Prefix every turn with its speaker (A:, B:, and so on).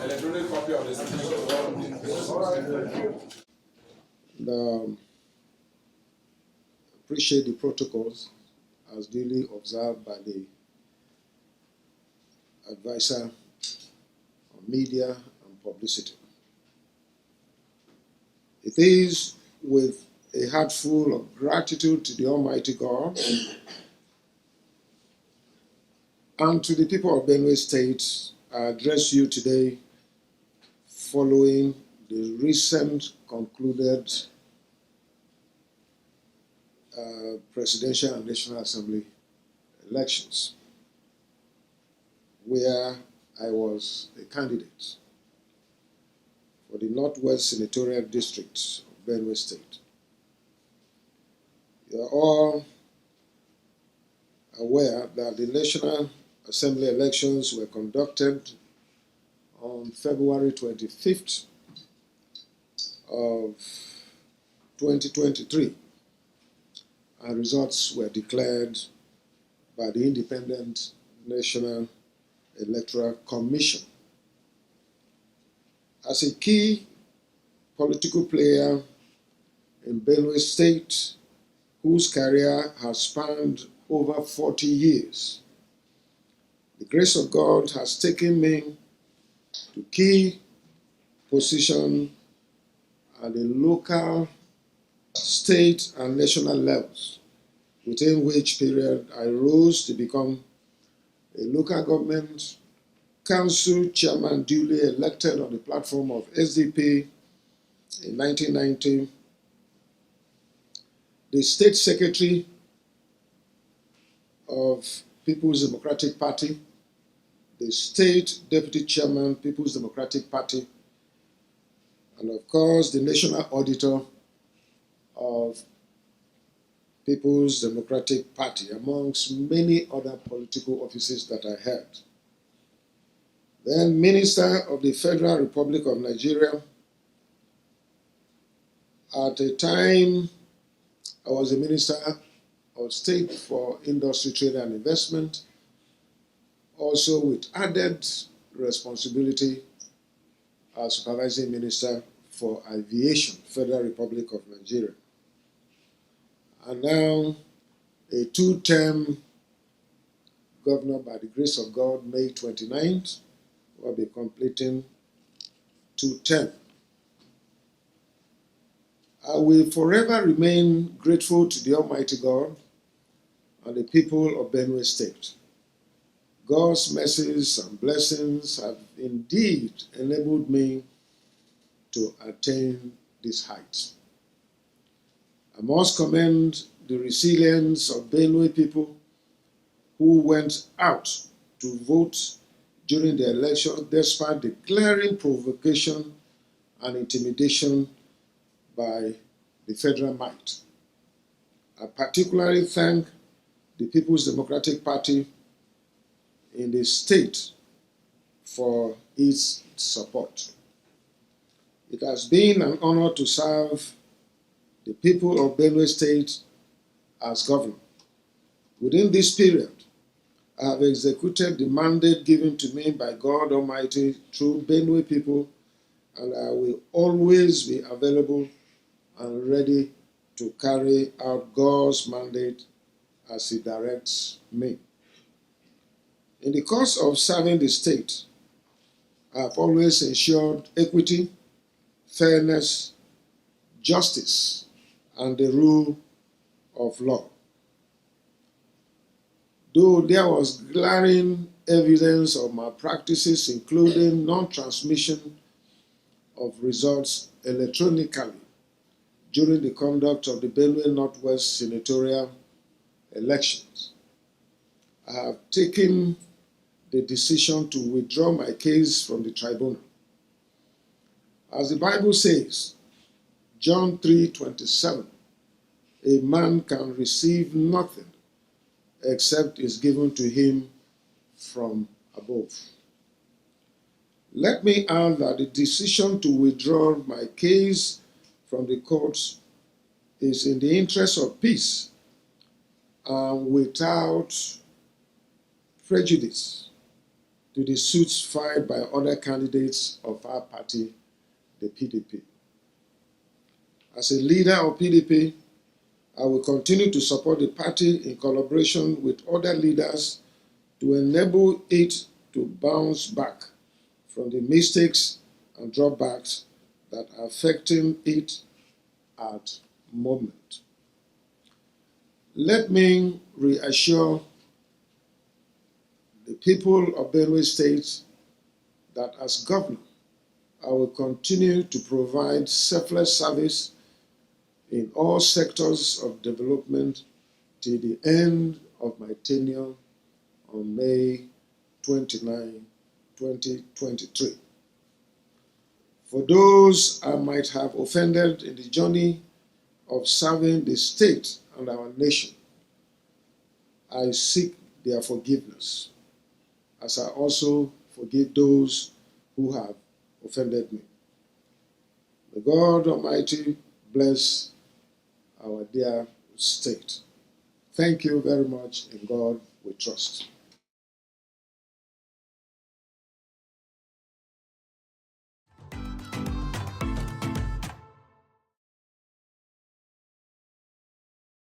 A: Electronic copy of the
B: and appreciate the protocols as duly observed by the advisor on media and publicity. It is with a heart full of gratitude to the Almighty God and to the people of Benue State I address you today following the recent concluded Presidential and National Assembly elections, where I was a candidate for the Northwest Senatorial District of Benue State. You are all aware that the National Assembly elections were conducted on February 25th of 2023, and results were declared by the Independent National Electoral Commission. As a key political player in Benue State, whose career has spanned over 40 years, the grace of God has taken me to key position at the local, state, and national levels, within which period I rose to become a local government council chairman duly elected on the platform of SDP in 1990, the state secretary of People's Democratic Party, the state deputy chairman, People's Democratic Party, and of course the national auditor of People's Democratic Party, amongst many other political offices that I held. Then Minister of the Federal Republic of Nigeria. At the time, I was a Minister of State for Industry, Trade and Investment, also with added responsibility as Supervising Minister for Aviation, Federal Republic of Nigeria. And now a two-term governor by the grace of God, May 29th, will be completing 2 terms. I will forever remain grateful to the Almighty God and the people of Benue State. God's mercies and blessings have indeed enabled me to attain this height. I must commend the resilience of Benue people who went out to vote during the election despite the glaring provocation and intimidation by the federal might. I particularly thank the People's Democratic Party in the state for its support. It has been an honor to serve the people of Benue State as governor. Within this period, I have executed the mandate given to me by God Almighty through Benue people, and I will always be available and ready to carry out God's mandate as He directs me. In the course of serving the state, I have always ensured equity, fairness, justice, and the rule of law. Though there was glaring evidence of malpractices, including non-transmission of results electronically during the conduct of the Benue Northwest Senatorial elections, I have taken the decision to withdraw my case from the tribunal. As the Bible says, John 3:27, a man can receive nothing except is given to him from above. Let me add that the decision to withdraw my case from the courts is in the interest of peace and without prejudice to the suits filed by other candidates of our party, the PDP. As a leader of PDP, I will continue to support the party in collaboration with other leaders to enable it to bounce back from the mistakes and drawbacks that are affecting it at the moment. Let me reassure the people of Benue State that as governor, I will continue to provide selfless service in all sectors of development till the end of my tenure on May 29, 2023. For those I might have offended in the journey of serving the state and our nation, I seek their forgiveness, as I also forgive those who have offended me. May God Almighty bless our dear state. Thank you very much. In God we trust.